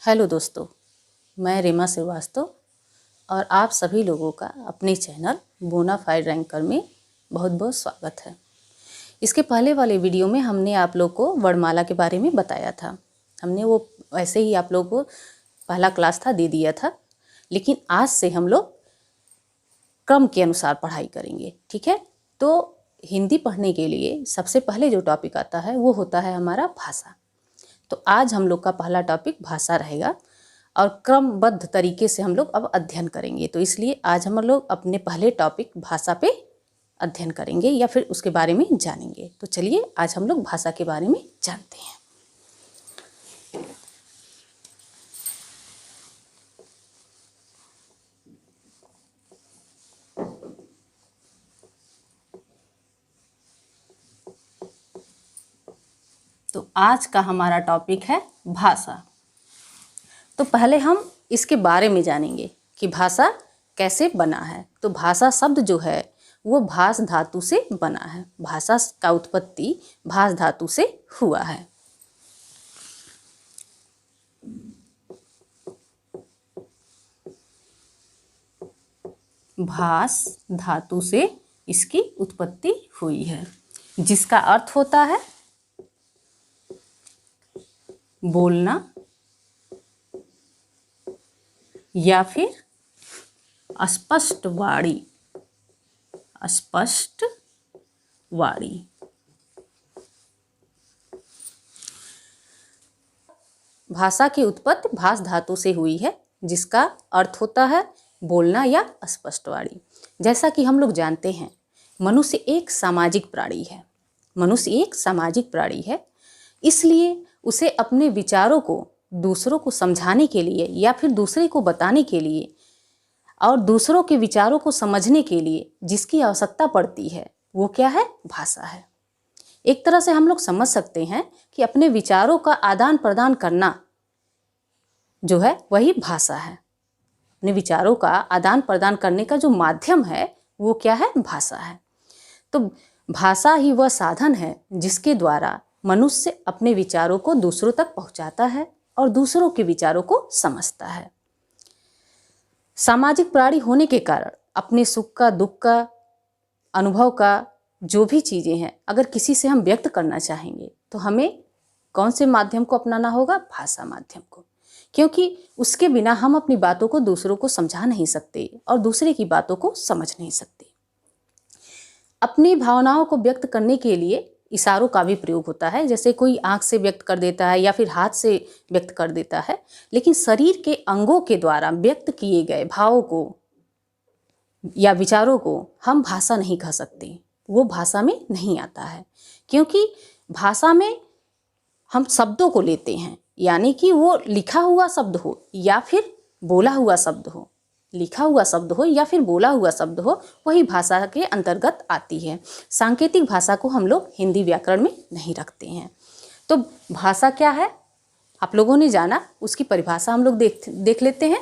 Hello दोस्तों, मैं रीमा श्रीवास्तव और आप सभी लोगों का अपने चैनल बोनाफाइड रैंकर में बहुत बहुत स्वागत है। इसके पहले वाले वीडियो में हमने आप लोग को वर्णमाला के बारे में बताया था। हमने वो ऐसे ही आप लोग को पहला क्लास था दे दिया था, लेकिन आज से हम लोग क्रम के अनुसार पढ़ाई करेंगे। ठीक है, तो हिंदी पढ़ने के लिए सबसे पहले जो टॉपिक आता है वो होता है हमारा भाषा। तो आज हम लोग का पहला टॉपिक भाषा रहेगा और क्रमबद्ध तरीके से हम लोग अब अध्ययन करेंगे। तो इसलिए आज हम लोग अपने पहले टॉपिक भाषा पे अध्ययन करेंगे या फिर उसके बारे में जानेंगे। तो चलिए आज हम लोग भाषा के बारे में जानते हैं। तो आज का हमारा टॉपिक है भाषा। तो पहले हम इसके बारे में जानेंगे कि भाषा कैसे बना है। तो भाषा शब्द जो है वो भाष धातु से बना है। भाषा का उत्पत्ति भाष धातु से हुआ है। भाष धातु से इसकी उत्पत्ति हुई है, जिसका अर्थ होता है बोलना या फिर स्पष्ट वाणी। स्पष्ट वाणी। भाषा की उत्पत्ति भाष धातु से हुई है, जिसका अर्थ होता है बोलना या स्पष्ट वाणी। जैसा कि हम लोग जानते हैं, मनुष्य एक सामाजिक प्राणी है। मनुष्य एक सामाजिक प्राणी है, इसलिए उसे अपने विचारों को दूसरों को समझाने के लिए या फिर दूसरे को बताने के लिए और दूसरों के विचारों को समझने के लिए जिसकी आवश्यकता पड़ती है वो क्या है? भाषा है। एक तरह से हम लोग समझ सकते हैं कि अपने विचारों का आदान प्रदान करना जो है वही भाषा है। अपने विचारों का आदान प्रदान करने का जो माध्यम है वो क्या है? भाषा है। तो भाषा ही वह साधन है जिसके द्वारा मनुष्य अपने विचारों को दूसरों तक पहुंचाता है और दूसरों के विचारों को समझता है। सामाजिक प्राणी होने के कारण अपने सुख का, दुख का, अनुभव का जो भी चीज़ें हैं, अगर किसी से हम व्यक्त करना चाहेंगे तो हमें कौन से माध्यम को अपनाना होगा? भाषा माध्यम को, क्योंकि उसके बिना हम अपनी बातों को दूसरों को समझा नहीं सकते और दूसरे की बातों को समझ नहीं सकते। अपनी भावनाओं को व्यक्त करने के लिए इशारों का भी प्रयोग होता है। जैसे कोई आंख से व्यक्त कर देता है या फिर हाथ से व्यक्त कर देता है, लेकिन शरीर के अंगों के द्वारा व्यक्त किए गए भावों को या विचारों को हम भाषा नहीं कह सकते। वो भाषा में नहीं आता है, क्योंकि भाषा में हम शब्दों को लेते हैं, यानी कि वो लिखा हुआ शब्द हो या फिर बोला हुआ शब्द हो। लिखा हुआ शब्द हो या फिर बोला हुआ शब्द हो, वही भाषा के अंतर्गत आती है। सांकेतिक भाषा को हम लोग हिंदी व्याकरण में नहीं रखते हैं। तो भाषा क्या है आप लोगों ने जाना, उसकी परिभाषा हम लोग देख लेते हैं।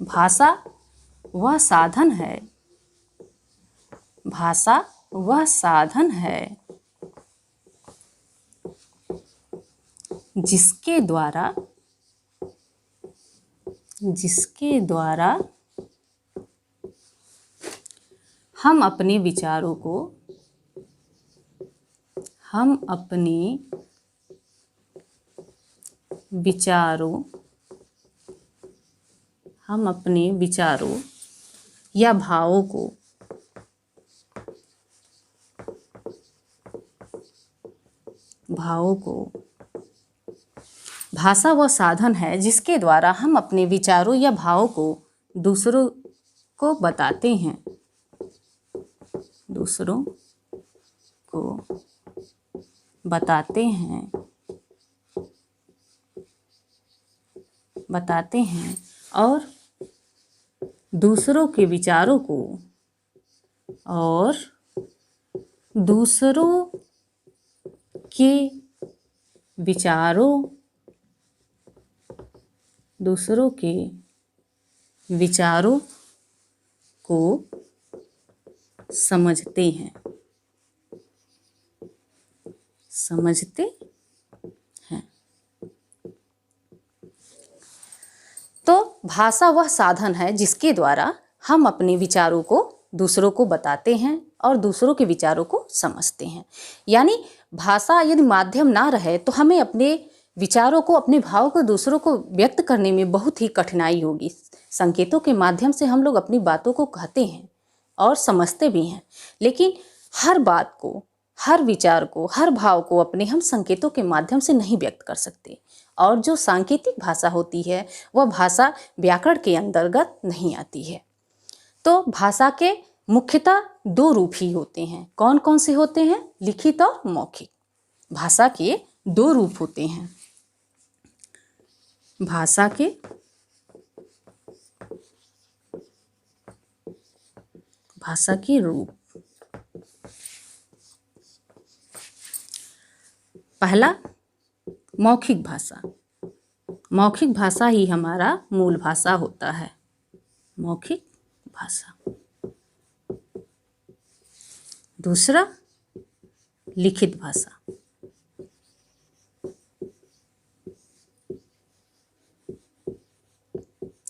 भाषा वह साधन है। भाषा वह साधन है जिसके द्वारा हम अपने विचारों को या भावों को भाषा वह साधन है जिसके द्वारा हम अपने विचारों या भावों को दूसरों को बताते हैं। दूसरों को बताते हैं और दूसरों के विचारों को दूसरों के विचारों को समझते हैं, समझते हैं। तो भाषा वह साधन है जिसके द्वारा हम अपने विचारों को दूसरों को बताते हैं और दूसरों के विचारों को समझते हैं। यानी भाषा यदि माध्यम ना रहे तो हमें अपने विचारों को, अपने भाव को दूसरों को व्यक्त करने में बहुत ही कठिनाई होगी। संकेतों के माध्यम से हम लोग अपनी बातों को कहते हैं और समझते भी हैं, लेकिन हर बात को, हर विचार को, हर भाव को अपने हम संकेतों के माध्यम से नहीं व्यक्त कर सकते। और जो सांकेतिक भाषा होती है वह भाषा व्याकरण के अंतर्गत नहीं आती है। तो भाषा के मुख्यतः दो रूप ही होते हैं। कौन कौन से होते हैं? लिखित और मौखिक। भाषा के दो रूप होते हैं। भाषा के रूप। पहला मौखिक भाषा। मौखिक भाषा ही हमारा मूल भाषा होता है, मौखिक भाषा। दूसरा लिखित भाषा।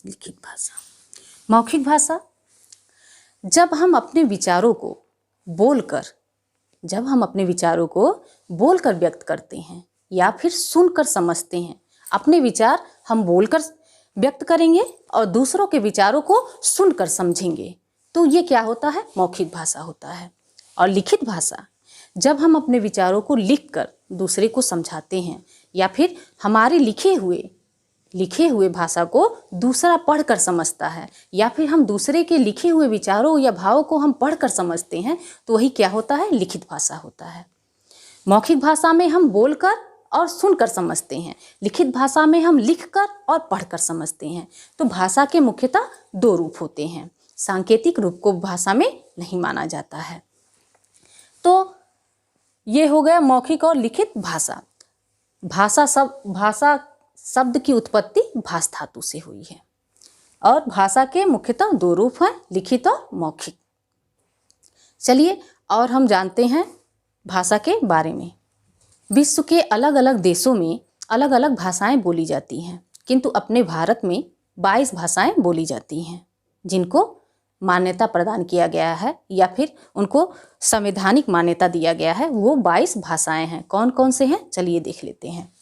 लिखित भाषा, मौखिक भाषा जब हम अपने विचारों को बोलकर व्यक्त करते हैं या फिर सुनकर समझते हैं। अपने विचार हम बोलकर व्यक्त करेंगे और दूसरों के विचारों को सुनकर समझेंगे, तो ये क्या होता है? मौखिक भाषा होता है। और लिखित भाषा जब हम अपने विचारों को लिखकर दूसरे को समझाते हैं या फिर हमारे लिखे हुए भाषा को दूसरा पढ़कर समझता है, या फिर हम दूसरे के लिखे हुए विचारों या भावों को हम पढ़कर समझते हैं, तो वही क्या होता है? लिखित भाषा होता है। मौखिक भाषा में हम बोलकर और सुनकर समझते हैं, लिखित भाषा में हम लिखकर और पढ़कर समझते हैं। तो भाषा के मुख्यतः दो रूप होते हैं। सांकेतिक रूप को भाषा में नहीं माना जाता है। तो ये हो गया मौखिक और लिखित भाषा। भाषा शब्द की उत्पत्ति भास धातु से हुई है और भाषा के मुख्यतः दो रूप हैं, लिखित और मौखिक। चलिए और हम जानते हैं भाषा के बारे में। विश्व के अलग अलग देशों में अलग अलग भाषाएं बोली जाती हैं, किंतु अपने भारत में 22 भाषाएं बोली जाती हैं जिनको मान्यता प्रदान किया गया है या फिर उनको संवैधानिक मान्यता दिया गया है। वो 22 भाषाएं हैं। कौन कौन से हैं? चलिए देख लेते हैं।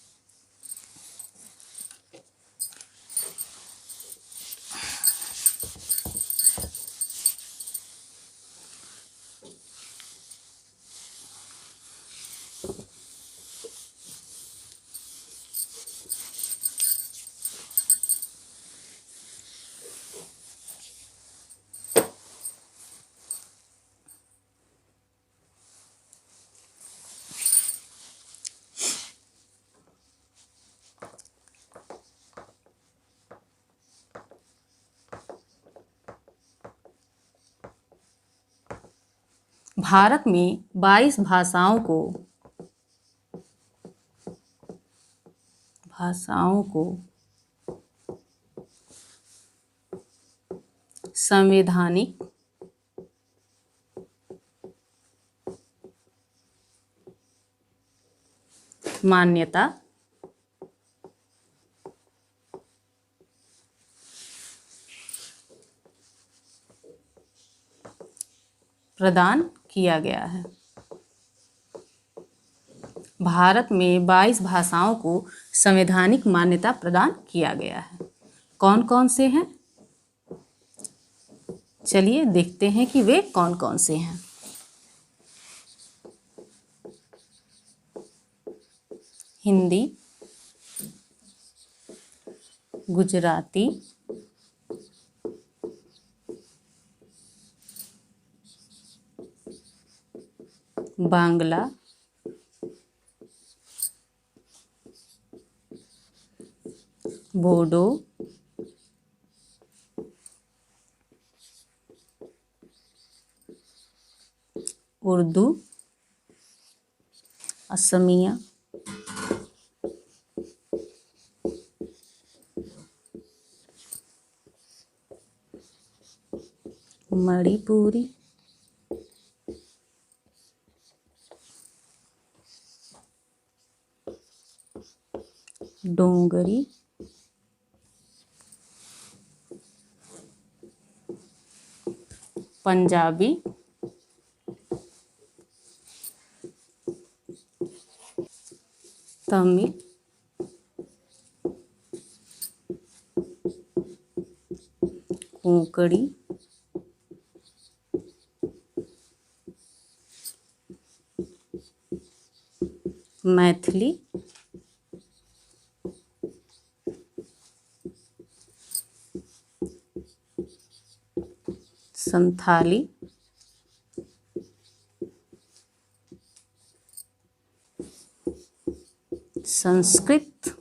भारत में 22 भाषाओं को संवैधानिक मान्यता प्रदान किया गया है। भारत में 22 भाषाओं को संवैधानिक मान्यता प्रदान किया गया है। कौन कौन से हैं? चलिए देखते हैं कि वे कौन कौन से हैं। हिंदी, गुजराती, बांग्ला, बोडो, उर्दू, असमिया, मणिपुरी, डोंगरी, पंजाबी, तमिल, कोंकणी, मैथिली, संथाली, संस्कृत,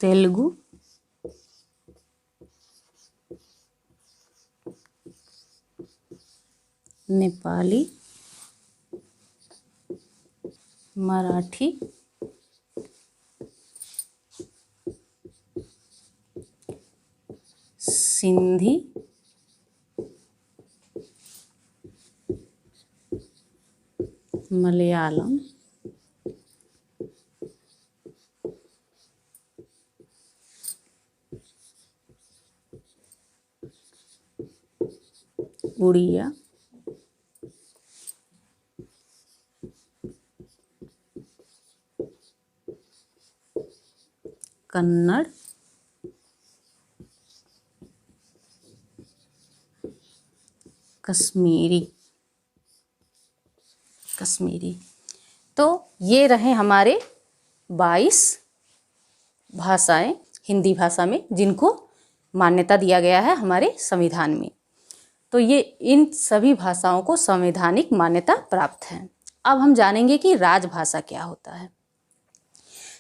तेलुगु, नेपाली, मराठी, सिंधी, मलयालम, उड़िया, कन्नड़, कश्मीरी। तो ये रहे हमारे 22 भाषाएं हिंदी भाषा में जिनको मान्यता दिया गया है हमारे संविधान में। तो ये इन सभी भाषाओं को संवैधानिक मान्यता प्राप्त है। अब हम जानेंगे कि राजभाषा क्या होता है।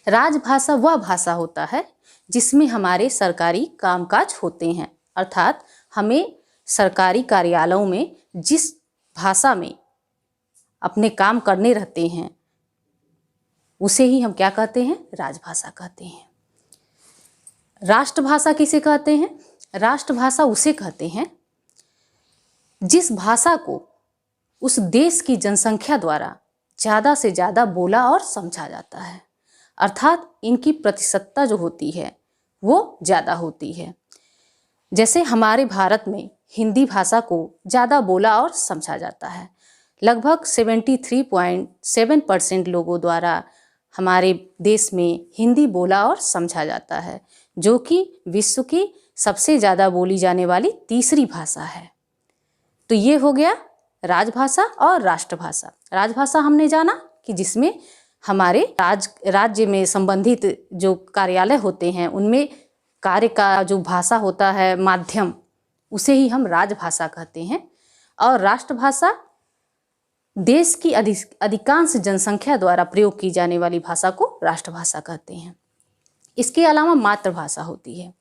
राजभाषा वह भाषा होता है जिसमें हमारे सरकारी कामकाज होते हैं, अर्थात हमें सरकारी कार्यालयों में जिस भाषा में अपने काम करने रहते हैं उसे ही हम क्या कहते हैं, राजभाषा कहते हैं। राष्ट्रभाषा किसे कहते हैं? राष्ट्रभाषा उसे कहते हैं जिस भाषा को उस देश की जनसंख्या द्वारा ज़्यादा से ज़्यादा बोला और समझा जाता है, अर्थात इनकी प्रतिशतता जो होती है वो ज़्यादा होती है। जैसे हमारे भारत में हिंदी भाषा को ज़्यादा बोला और समझा जाता है। लगभग 73.7% लोगों द्वारा हमारे देश में हिंदी बोला और समझा जाता है, जो कि विश्व की सबसे ज़्यादा बोली जाने वाली तीसरी भाषा है। तो ये हो गया राजभाषा और राष्ट्रभाषा। राजभाषा हमने जाना कि जिसमें हमारे राज्य में संबंधित जो कार्यालय होते हैं उनमें कार्य का जो भाषा होता है माध्यम, उसे ही हम राजभाषा कहते हैं। और राष्ट्रभाषा देश की अधिकांश जनसंख्या द्वारा प्रयोग की जाने वाली भाषा को राष्ट्रभाषा कहते हैं। इसके अलावा मातृभाषा होती है।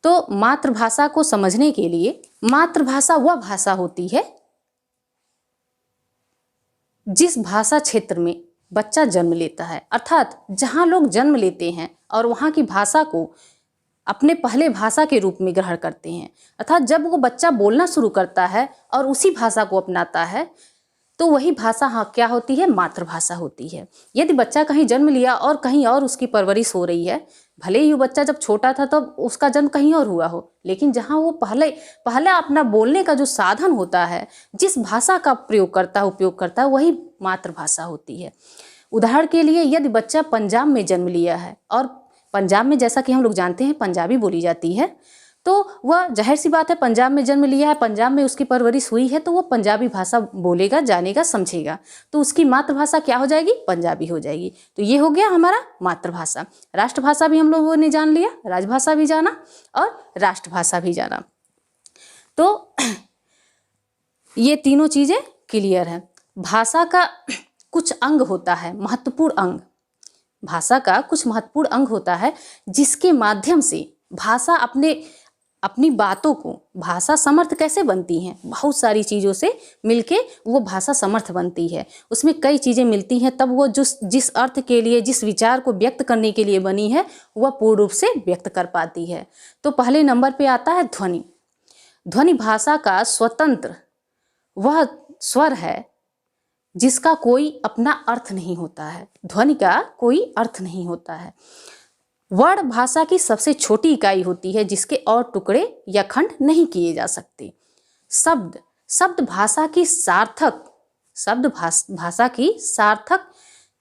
तो मातृभाषा को समझने के लिए, मातृभाषा वह भाषा होती है जिस भाषा क्षेत्र में बच्चा जन्म लेता है, अर्थात जहाँ लोग जन्म लेते हैं और वहाँ की भाषा को अपने पहले भाषा के रूप में ग्रहण करते हैं, अर्थात जब वो बच्चा बोलना शुरू करता है और उसी भाषा को अपनाता है तो वही भाषा क्या होती है, मातृभाषा होती है। यदि बच्चा कहीं जन्म लिया और कहीं और उसकी परवरिश हो रही है, भले ही वो बच्चा जब छोटा था तब उसका जन्म कहीं और हुआ हो, लेकिन जहाँ वो पहले अपना बोलने का जो साधन होता है, जिस भाषा का उपयोग करता है वही मातृभाषा होती है। उदाहरण के लिए यदि बच्चा पंजाब में जन्म लिया है और पंजाब में जैसा कि हम लोग जानते हैं पंजाबी बोली जाती है, तो वह जाहिर सी बात है पंजाब में जन्म लिया है, पंजाब में उसकी परवरिश हुई है, तो वो पंजाबी भाषा बोलेगा, जानेगा, समझेगा, तो उसकी मातृभाषा क्या हो जाएगी, पंजाबी हो जाएगी। तो ये हो गया हमारा मातृभाषा। राष्ट्रभाषा भी हम लोगों ने जान लिया, राजभाषा भी जाना और राष्ट्रभाषा भी जाना। तो ये तीनों चीज़ें क्लियर है। भाषा का कुछ अंग होता है, महत्वपूर्ण अंग। भाषा का कुछ महत्वपूर्ण अंग होता है जिसके माध्यम से भाषा अपने अपनी बातों को, भाषा समर्थ कैसे बनती हैं, बहुत सारी चीज़ों से मिलके वो भाषा समर्थ बनती है। उसमें कई चीज़ें मिलती हैं, तब वो जिस अर्थ के लिए, जिस विचार को व्यक्त करने के लिए बनी है, वह पूर्ण रूप से व्यक्त कर पाती है। तो पहले नंबर पे आता है ध्वनि। ध्वनि भाषा का स्वतंत्र वह स्वर है जिसका कोई अपना अर्थ नहीं होता है। ध्वनि का कोई अर्थ नहीं होता है। वर्ण भाषा की सबसे छोटी इकाई होती है जिसके और टुकड़े या खंड नहीं किए जा सकते। शब्द शब्द भाषा की सार्थक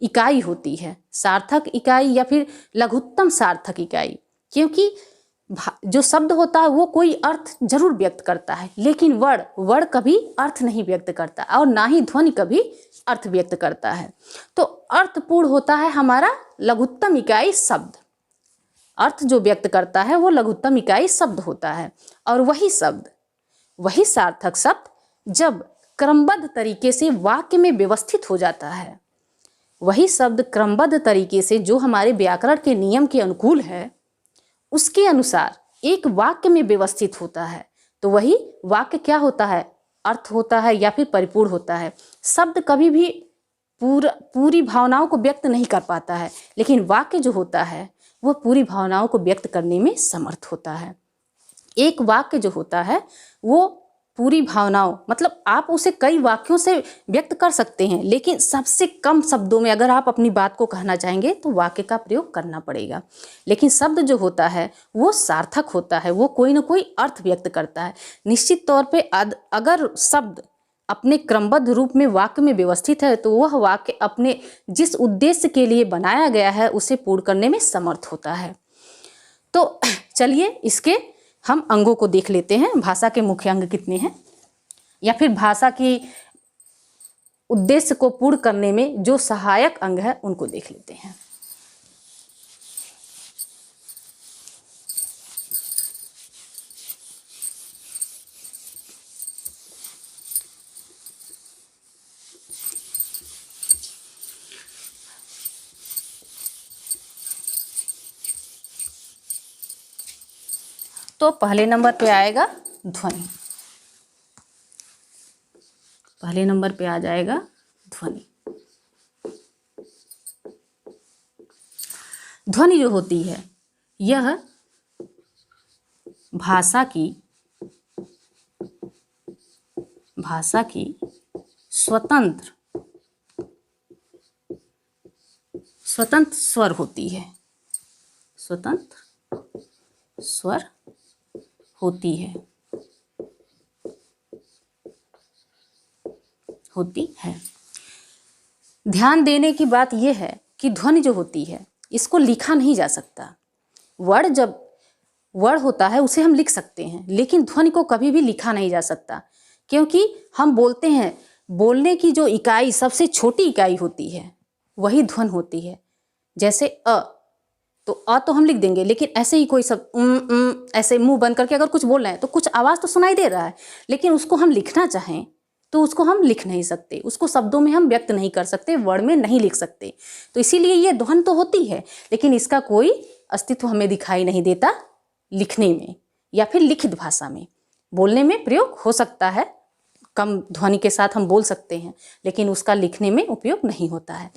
इकाई होती है। सार्थक इकाई या फिर लघुत्तम सार्थक इकाई, क्योंकि जो शब्द होता है वो कोई अर्थ जरूर व्यक्त करता है, लेकिन वर्ण कभी अर्थ नहीं व्यक्त करता और ना ही ध्वनि कभी अर्थ व्यक्त करता है। तो अर्थपूर्ण होता है हमारा लघुत्तम इकाई शब्द। अर्थ जो व्यक्त करता है वो लघुत्तम इकाई शब्द होता है। और वही सार्थक शब्द जब क्रमबद्ध तरीके से वाक्य में व्यवस्थित हो जाता है, वही शब्द क्रमबद्ध तरीके से जो हमारे व्याकरण के नियम के अनुकूल है, उसके अनुसार एक वाक्य में व्यवस्थित होता है, तो वही वाक्य क्या होता है, अर्थ होता है या फिर परिपूर्ण होता है। शब्द कभी भी पूरी भावनाओं को व्यक्त नहीं कर पाता है, लेकिन वाक्य जो होता है वह पूरी भावनाओं को व्यक्त करने में समर्थ होता है। एक वाक्य जो होता है वो पूरी भावनाओं, मतलब आप उसे कई वाक्यों से व्यक्त कर सकते हैं, लेकिन सबसे कम शब्दों में अगर आप अपनी बात को कहना चाहेंगे तो वाक्य का प्रयोग करना पड़ेगा। लेकिन शब्द जो होता है वो सार्थक होता है, वो कोई ना कोई अर्थ व्यक्त करता है। निश्चित तौर पे अगर शब्द अपने क्रमबद्ध रूप में वाक्य में व्यवस्थित है तो वह वाक्य अपने जिस उद्देश्य के लिए बनाया गया है उसे पूर्ण करने में समर्थ होता है। तो चलिए इसके हम अंगों को देख लेते हैं। भाषा के मुख्य अंग कितने हैं, या फिर भाषा की उद्देश्य को पूर्ण करने में जो सहायक अंग है उनको देख लेते हैं। तो पहले नंबर पे आएगा ध्वनि। पहले नंबर पे आ जाएगा ध्वनि। ध्वनि जो होती है यह भाषा की स्वतंत्र स्वर होती है। स्वतंत्र स्वर होती है। ध्यान देने की बात यह है कि ध्वनि जो होती है इसको लिखा नहीं जा सकता। वर्ण होता है उसे हम लिख सकते हैं, लेकिन ध्वनि को कभी भी लिखा नहीं जा सकता, क्योंकि हम बोलते हैं, बोलने की जो इकाई सबसे छोटी इकाई होती है वही ध्वनि होती है। जैसे तो हम लिख देंगे, लेकिन ऐसे ही कोई सब ऐसे मुंह बंद करके अगर कुछ बोल रहे हैं तो कुछ आवाज़ तो सुनाई दे रहा है, लेकिन उसको हम लिखना चाहें तो उसको हम लिख नहीं सकते, उसको शब्दों में हम व्यक्त नहीं कर सकते, वर्ण में नहीं लिख सकते। तो इसीलिए ये ध्वनि तो होती है, लेकिन इसका कोई अस्तित्व हमें दिखाई नहीं देता लिखने में या फिर लिखित भाषा में। बोलने में प्रयोग हो सकता है, कम ध्वनि के साथ हम बोल सकते हैं, लेकिन उसका लिखने में उपयोग नहीं होता है।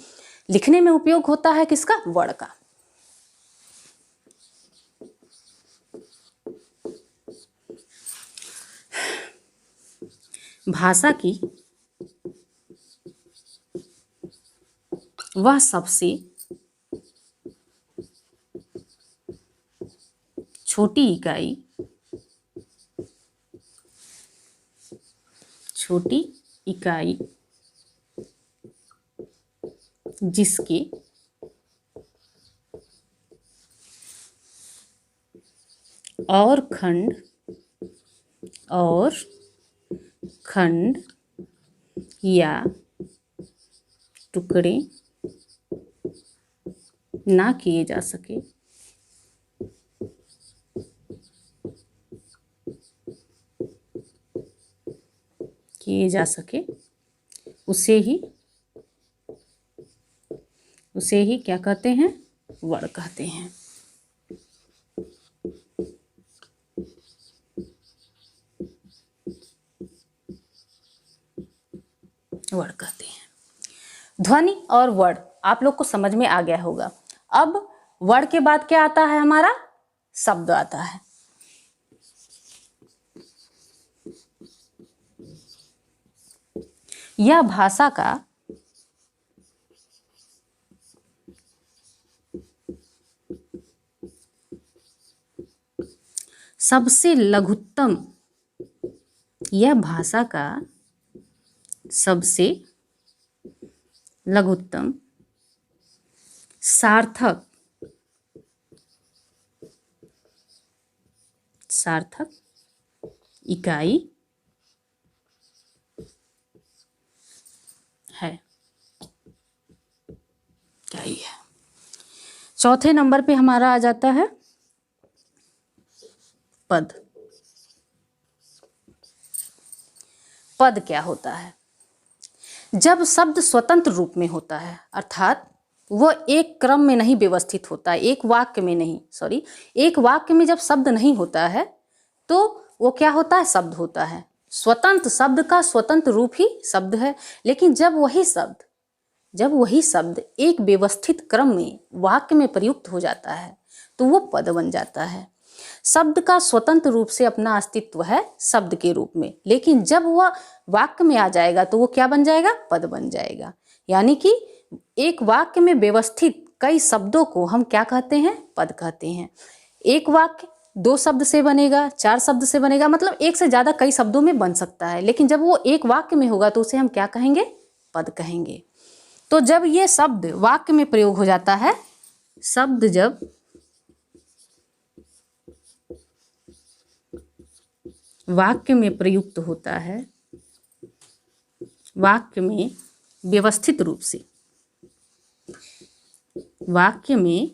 लिखने में उपयोग होता है किसका, वर्ण का। भाषा की वह सबसे छोटी इकाई जिसके और खंड या टुकड़े ना किए जा सके उसे ही क्या कहते हैं, वर्ण कहते हैं। वर्ण कहते हैं। ध्वनि और वर्ण आप लोग को समझ में आ गया होगा। अब वर्ण के बाद क्या आता है? हमारा शब्द आता है। यह भाषा का सबसे लघुत्तम, यह भाषा का सबसे लघुत्तम, सार्थक इकाई है। इकाई है। चौथे नंबर पे हमारा आ जाता है पद। पद क्या होता है? जब शब्द स्वतंत्र रूप में होता है, अर्थात वो एक क्रम में नहीं व्यवस्थित होता है, एक वाक्य में नहीं, सॉरी, एक वाक्य में जब शब्द नहीं होता है तो वो क्या होता है? शब्द होता है। स्वतंत्र शब्द का स्वतंत्र रूप ही शब्द है। लेकिन जब वही शब्द एक व्यवस्थित क्रम में वाक्य में प्रयुक्त हो जाता है तो वो पद बन जाता है। शब्द का स्वतंत्र रूप से अपना अस्तित्व है शब्द के रूप में, लेकिन जब वह वाक्य में आ जाएगा तो वो क्या बन जाएगा? पद बन जाएगा। यानी कि एक वाक्य में व्यवस्थित कई शब्दों को हम क्या कहते हैं? पद कहते हैं। एक वाक्य 2 शब्द से बनेगा, 4 शब्द से बनेगा, मतलब एक से ज़्यादा कई शब्दों में बन सकता है, लेकिन जब वो एक वाक्य में होगा तो उसे हम क्या कहेंगे? पद कहेंगे। तो जब ये शब्द वाक्य में प्रयोग हो जाता है, शब्द जब वाक्य में प्रयुक्त होता है, वाक्य में व्यवस्थित रूप से, वाक्य में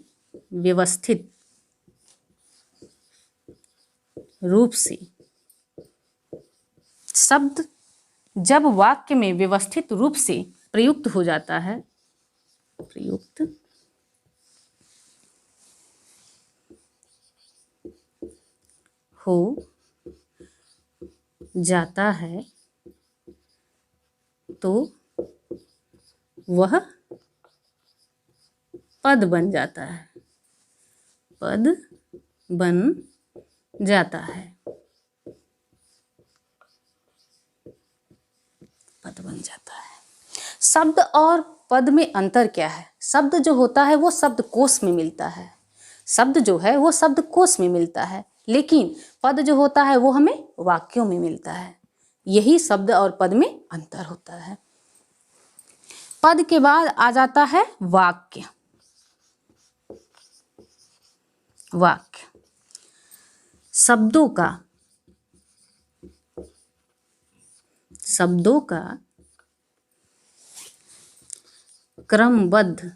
व्यवस्थित रूप से, शब्द जब वाक्य में व्यवस्थित रूप से प्रयुक्त हो जाता है, प्रयुक्त हो जाता है तो वह पद बन जाता है। पद बन जाता है। पद बन जाता है। शब्द और पद में अंतर क्या है? शब्द जो होता है वो शब्दकोश में मिलता है, शब्द जो है वो शब्दकोश में मिलता है, लेकिन पद जो होता है वो हमें वाक्यों में मिलता है। यही शब्द और पद में अंतर होता है। पद के बाद आ जाता है वाक्य। वाक्य शब्दों का क्रमबद्ध,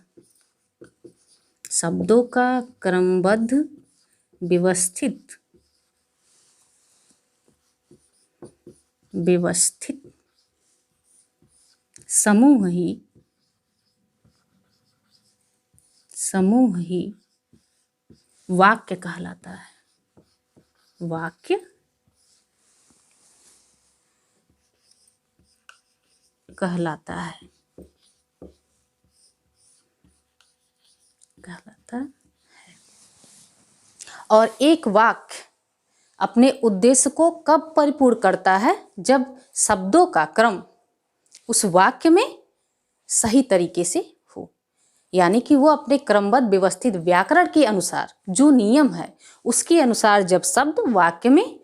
शब्दों का क्रमबद्ध व्यवस्थित समूह ही वाक्य कहलाता है। वाक्य कहलाता है। और एक वाक्य अपने उद्देश्य को कब परिपूर्ण करता है? जब शब्दों का क्रम उस वाक्य में सही तरीके से हो, यानी कि वो अपने क्रमबद्ध व्यवस्थित व्याकरण के अनुसार, जो नियम है उसके अनुसार जब शब्द वाक्य में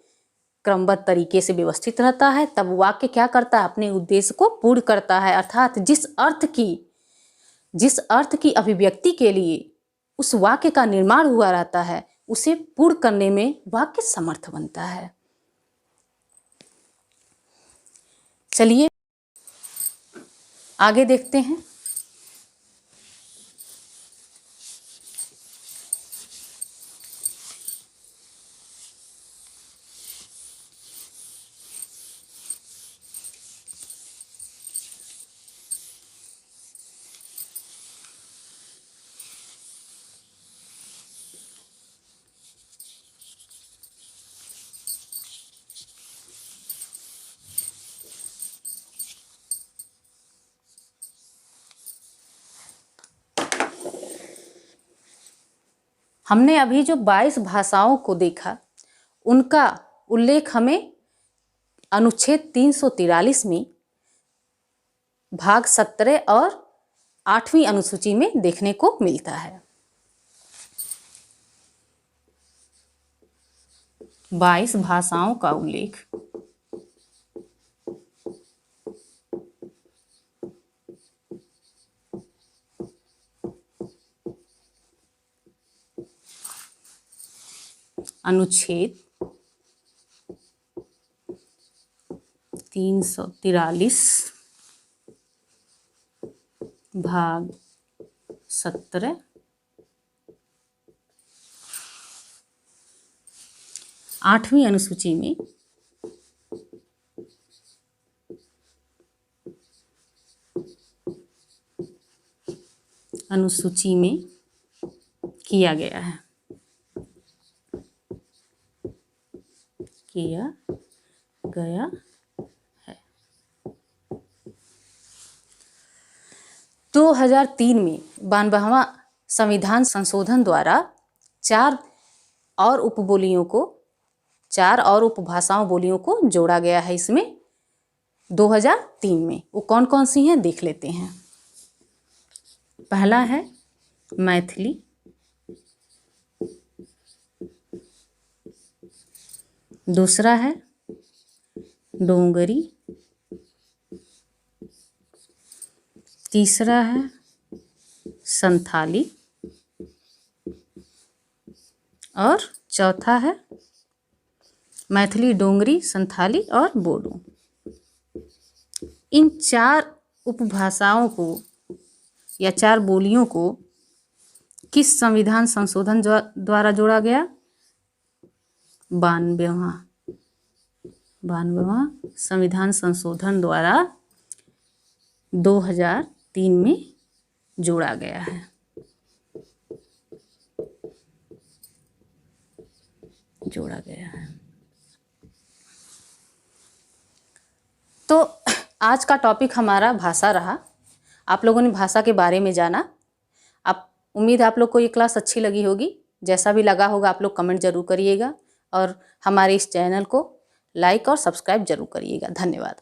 क्रमबद्ध तरीके से व्यवस्थित रहता है, तब वाक्य क्या करता है? अपने उद्देश्य को पूर्ण करता है। अर्थात जिस अर्थ की अभिव्यक्ति के लिए उस वाक्य का निर्माण हुआ रहता है, उसे पूर्ण करने में वाक्य समर्थ बनता है। चलिए आगे देखते हैं। हमने अभी जो 22 भाषाओं को देखा, उनका उल्लेख हमें अनुच्छेद 343 में भाग 17 और 8वीं अनुसूची में देखने को मिलता है। 22 भाषाओं का उल्लेख अनुच्छेद 343 भाग 17 8वीं अनुसूची में किया गया है। किया गया है। 2003 में 92वां संविधान संशोधन द्वारा 4 और उपभाषाओं बोलियों को जोड़ा गया है। इसमें 2003 में वो कौन कौन सी हैं देख लेते हैं। पहला है मैथिली, दूसरा है डोंगरी, तीसरा है संथाली और चौथा है मैथिली, डोंगरी, संथाली और बोडो। इन 4 उपभाषाओं को या 4 बोलियों को किस संविधान संशोधन द्वारा जोड़ा गया? 92वां संविधान संशोधन द्वारा 2003 में जोड़ा गया है। तो आज का टॉपिक हमारा भाषा रहा। आप लोगों ने भाषा के बारे में जाना। उम्मीद है आप लोग को ये क्लास अच्छी लगी होगी। जैसा भी लगा होगा आप लोग कमेंट जरूर करिएगा और हमारे इस चैनल को लाइक और सब्सक्राइब जरूर करिएगा। धन्यवाद।